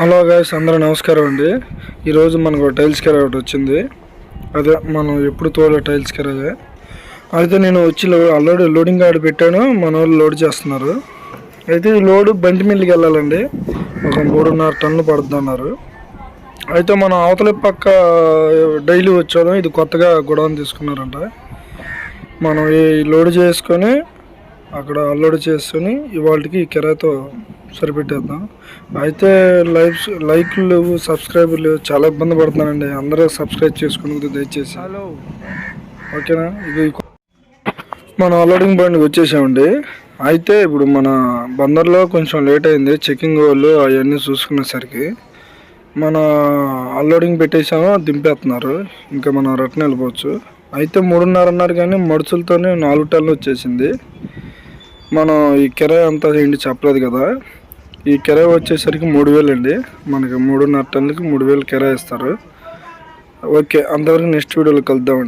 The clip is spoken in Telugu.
హలో గైస్, అందరూ నమస్కారం అండి. ఈరోజు మనకు టైల్స్ కెర ఒకటి వచ్చింది. అదే మనం ఎప్పుడు తోలే టైల్స్ కెరదే. అయితే నేను వచ్చి ఆల్రెడీ లోడింగ్ గార్డ్ పెట్టాను, మన వాళ్ళు లోడ్ చేస్తున్నారు. అయితే ఈ లోడు బంటి మిల్లికి వెళ్ళాలండి. ఒక 3.5 టన్నులు పడుతుంది అన్నారు. అయితే మనం అవతల పక్క డైలీ వచ్చాము, ఇది కొత్తగా గొడవను తీసుకున్నారంట. మనం ఈ లోడ్ చేసుకొని అక్కడ అన్లోడ్ చేసుకొని ఇవాళకి కిరాయితో సరిపెట్టేద్దాం. అయితే లైక్లు లేవు, సబ్స్క్రైబర్లు లేవు, చాలా ఇబ్బంది పడుతున్నానండి. అందరూ సబ్స్క్రైబ్ చేసుకుని దయచేసి. ఓకేనా? ఇది మనం అన్లోడింగ్ బండికి వచ్చేసామండి. అయితే ఇప్పుడు మన బందర్లో కొంచెం లేట్ అయింది, చెకింగ్ వాళ్ళు అవన్నీ చూసుకునేసరికి మన అన్లోడింగ్ పెట్టేసాము, దింపేస్తున్నారు. ఇంకా మనం రిటర్న్ వెళ్ళిపోవచ్చు. అయితే 3.5 అన్నారు, కానీ మడుచులతోనే 4 టన్నులు వచ్చేసింది. మనం ఈ కిరాయి అంతా ఏంటి చెప్పలేదు కదా. ఈ కిరాయి వచ్చేసరికి 3,000 అండి. మనకి 3.5 టన్నులకి 3,000 కిరాయి ఇస్తారు. ఓకే, అంతవరకు నెక్స్ట్ వీడియోలో కలుద్దామండి.